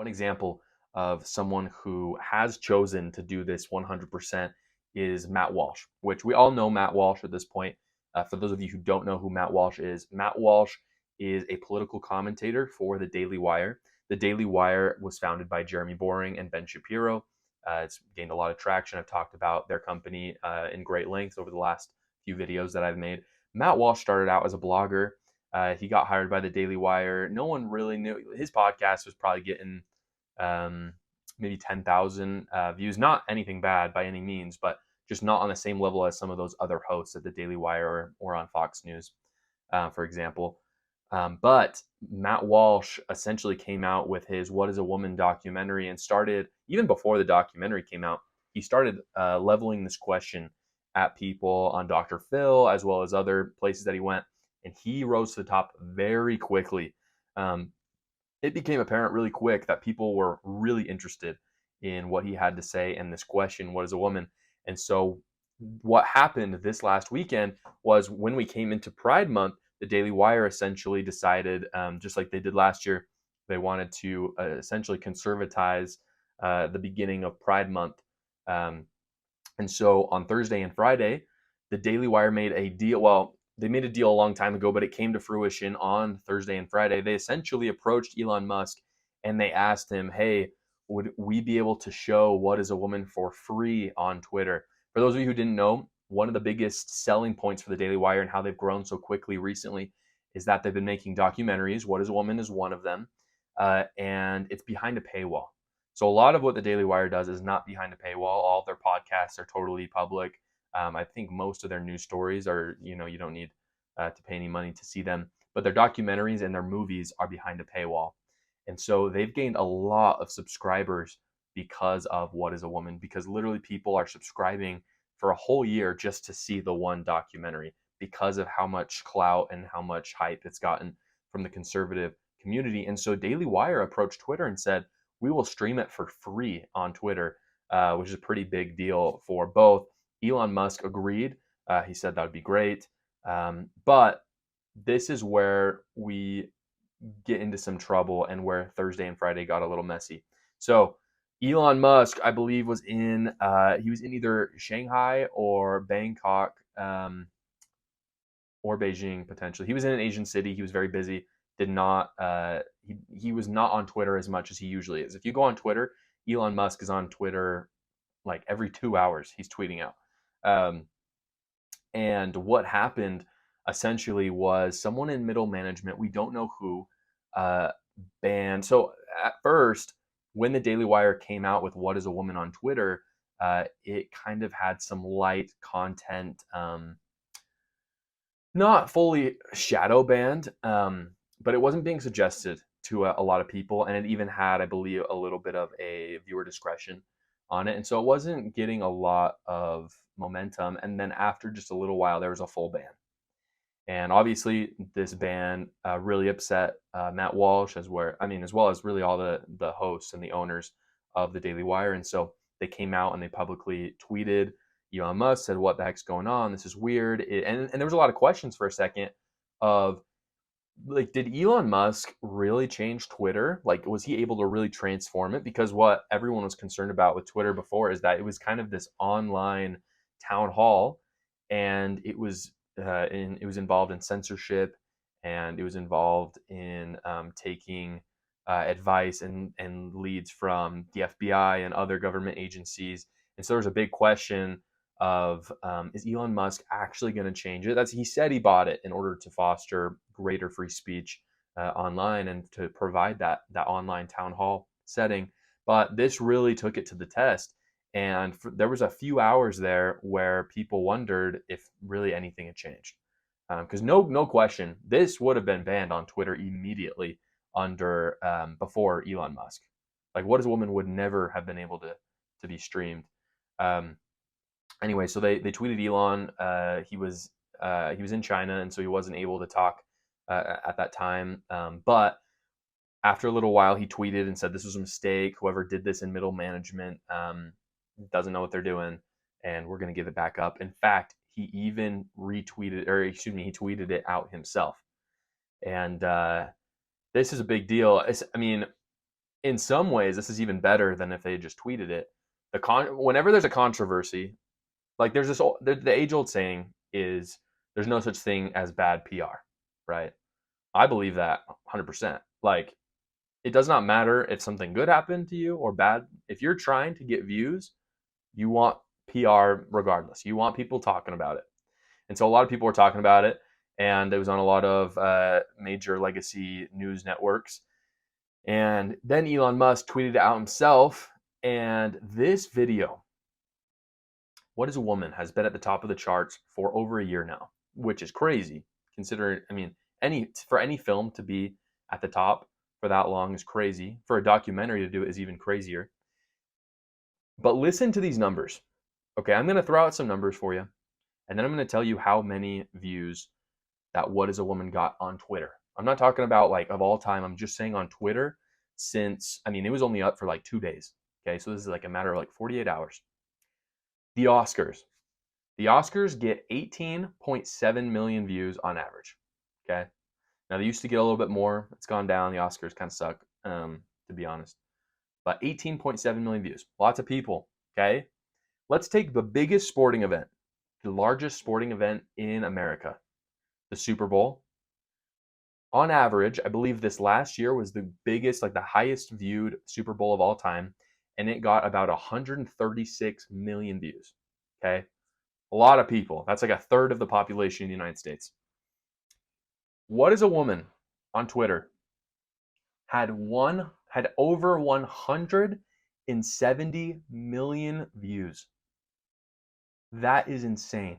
One example of someone who has chosen to do this 100% is Matt Walsh, which we all know Matt Walsh at this point. For those of you who don't know who Matt Walsh is a political commentator for the Daily Wire. The Daily Wire was founded by Jeremy Boring and Ben Shapiro. It's gained a lot of traction. I've talked about their company in great length over the last few videos that I've made. Matt Walsh started out as a blogger. He got hired by the Daily Wire. No one really knew. His podcast was probably getting um, maybe 10,000 views. Not anything bad by any means, but just not on the same level as some of those other hosts at the Daily Wire or on Fox News, for example. But Matt Walsh essentially came out with his What is a Woman documentary and started, even before the documentary came out, he started leveling this question at people on Dr. Phil, as well as other places that he went. And he rose to the top very quickly. Um, it became apparent really quick that people were really interested in what he had to say and this question, what is a woman? And so what happened this last weekend was when we came into Pride Month, the Daily Wire essentially decided, just like they did last year, they wanted to essentially conservatize the beginning of Pride Month. Um, and so on Thursday and Friday, the Daily Wire made a deal. Well, they made a deal a long time ago, but it came to fruition on Thursday and Friday. They essentially approached Elon Musk and they asked him, hey, would we be able to show What is a Woman for free on Twitter? For those of you who didn't know, one of the biggest selling points for the Daily Wire and how they've grown so quickly recently is that they've been making documentaries. What is a Woman is one of them, and it's behind a paywall. So a lot of what the Daily Wire does is not behind a paywall. All of their podcasts are totally public. I think most of their news stories are, you don't need to pay any money to see them, but their documentaries and their movies are behind a paywall. And so they've gained a lot of subscribers because of What is a Woman, because literally people are subscribing for a whole year just to see the one documentary because of how much clout and how much hype it's gotten from the conservative community. And so Daily Wire approached Twitter and said, we will stream it for free on Twitter, which is a pretty big deal for both. Elon Musk agreed. He said that would be great. But this is where we get into some trouble and where Thursday and Friday got a little messy. So Elon Musk, I believe, he was in either Shanghai or Bangkok, or Beijing potentially. He was in an Asian city. He was very busy. Did not he was not on Twitter as much as he usually is. If you go on Twitter, Elon Musk is on Twitter like every 2 hours. He's tweeting out. And what happened essentially was someone in middle management, we don't know who, banned. So at first, when the Daily Wire came out with What is a Woman on Twitter, it kind of had some light content, not fully shadow banned, but it wasn't being suggested to a lot of people. And it even had, I believe, a little bit of a viewer discretion on it. And so it wasn't getting a lot of momentum. And then after just a little while, there was a full ban. And obviously, this ban really upset Matt Walsh, as well as really all the hosts and the owners of the Daily Wire. And so they came out and they publicly tweeted. Elon Musk said, "What the heck's going on? This is weird." And there was a lot of questions for a second of like, did Elon Musk really change Twitter? Like, was he able to really transform it? Because what everyone was concerned about with Twitter before is that it was kind of this online town hall, and it was involved in censorship, and it was involved in taking advice and leads from the FBI and other government agencies. And so there was a big question of is Elon Musk actually going to change it? He said he bought it in order to foster greater free speech online and to provide that online town hall setting. But this really took it to the test. And there was a few hours there where people wondered if really anything had changed. Because no question, this would have been banned on Twitter immediately under before Elon Musk. Like, What is a Woman would never have been able to be streamed. Anyway, so they tweeted Elon. He was in China, and so he wasn't able to talk at that time. But after a little while, he tweeted and said this was a mistake. Whoever did this in middle management doesn't know what they're doing, and we're going to give it back up. In fact, he even he tweeted it out himself. And this is a big deal. in some ways, this is even better than if they just tweeted it. Whenever there's a controversy, like there's the age old saying is there's no such thing as bad PR, right? I believe that 100%. Like it does not matter if something good happened to you or bad. If you're trying to get views, you want PR regardless. You want people talking about it. And so a lot of people were talking about it, and it was on a lot of major legacy news networks. And then Elon Musk tweeted it out himself. And this video, What is a Woman, has been at the top of the charts for over a year now, which is crazy considering, I mean, for any film to be at the top for that long is crazy. For a documentary to do it is even crazier. But listen to these numbers. Okay, I'm going to throw out some numbers for you, and then I'm going to tell you how many views that What is a Woman got on Twitter. I'm not talking about like of all time. I'm just saying on Twitter since, I mean, it was only up for like 2 days. Okay, so this is like a matter of like 48 hours. The Oscars. The Oscars get 18.7 million views on average. Okay, now they used to get a little bit more. It's gone down. The Oscars kind of suck, to be honest. But 18.7 million views. Lots of people. Okay, let's take the biggest sporting event, the largest sporting event in America, the Super Bowl. On average, I believe this last year was the biggest, like the highest viewed Super Bowl of all time, and it got about 136 million views. Okay, a lot of people. That's like a third of the population in the United States. What is a Woman on Twitter had over 170 million views. That is insane.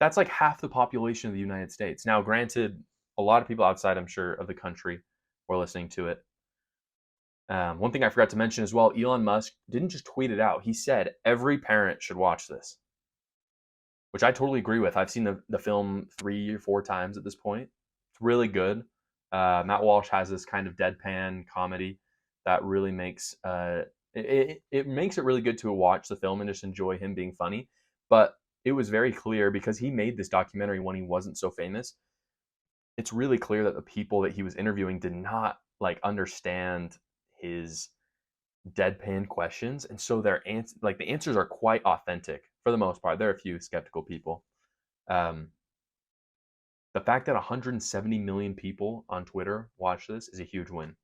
That's like half the population of the United States. Now, granted, a lot of people outside, I'm sure, of the country were listening to it. One thing I forgot to mention as well, Elon Musk didn't just tweet it out. He said every parent should watch this, which I totally agree with. I've seen the film 3 or 4 times at this point. It's really good. Matt Walsh has this kind of deadpan comedy that really makes it makes it really good to watch the film and just enjoy him being funny. But it was very clear because he made this documentary when he wasn't so famous. It's really clear that the people that he was interviewing did not like understand his deadpan questions, and so the answers are quite authentic for the most part. There are a few skeptical people. The fact that 170 million people on Twitter watch this is a huge win.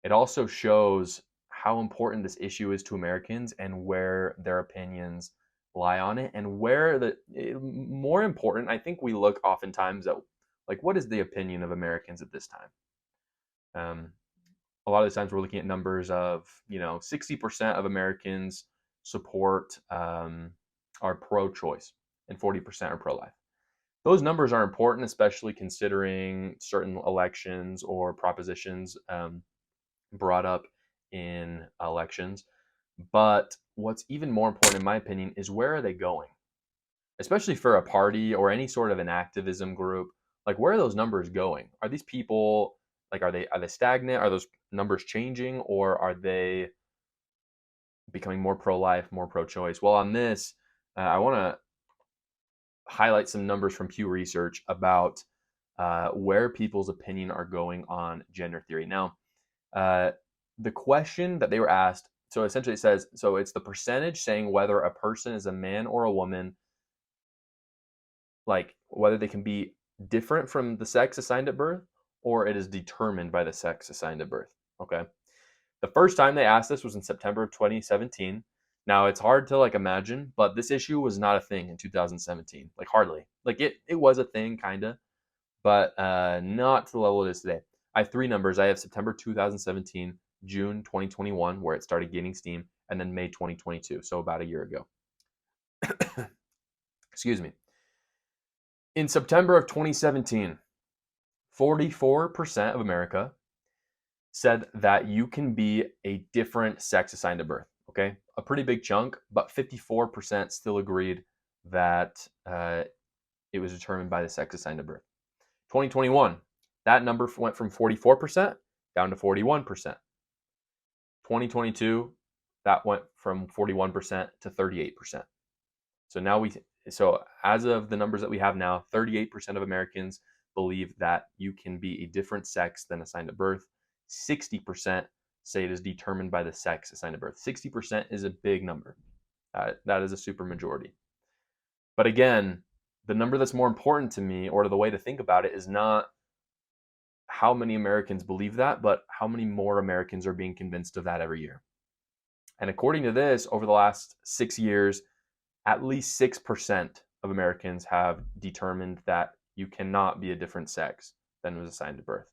It also shows how important this issue is to Americans and where their opinions lie on it, and where more important, I think we look oftentimes at like what is the opinion of Americans at this time. A lot of the times we're looking at numbers of 60% of Americans support are pro-choice and 40% are pro-life. Those numbers are important, especially considering certain elections or propositions brought up in elections. But what's even more important, in my opinion, is where are they going? Especially for a party or any sort of an activism group, like where are those numbers going? Are these people like are they stagnant? Are those numbers changing, or are they becoming more pro-life, more pro-choice? Well, on this, I want to highlight some numbers from Pew Research about where people's opinion are going on gender theory. Now, the question that they were asked, so essentially it says, so it's the percentage saying whether a person is a man or a woman, like whether they can be different from the sex assigned at birth, or it is determined by the sex assigned at birth. Okay. The first time they asked this was in September of 2017. Now it's hard to like imagine, but this issue was not a thing in 2017. Like hardly. Like it was a thing kinda, but not to the level it is today. I have 3 numbers. I have September 2017, June 2021, where it started gaining steam, and then May 2022, so about a year ago. Excuse me. In September of 2017, 44% of America said that you can be a different sex assigned at birth. Okay, a pretty big chunk, but 54% still agreed that it was determined by the sex assigned at birth. 2021, that number went from 44% down to 41%. 2022, that went from 41% to 38%. So as of the numbers that we have now, 38% of Americans believe that you can be a different sex than assigned at birth, 60% say it is determined by the sex assigned at birth. 60% is a big number. That is a super majority. But again, the number that's more important to me, or the way to think about it, is not how many Americans believe that, but how many more Americans are being convinced of that every year. And according to this, over the last 6 years, at least 6% of Americans have determined that you cannot be a different sex than was assigned at birth.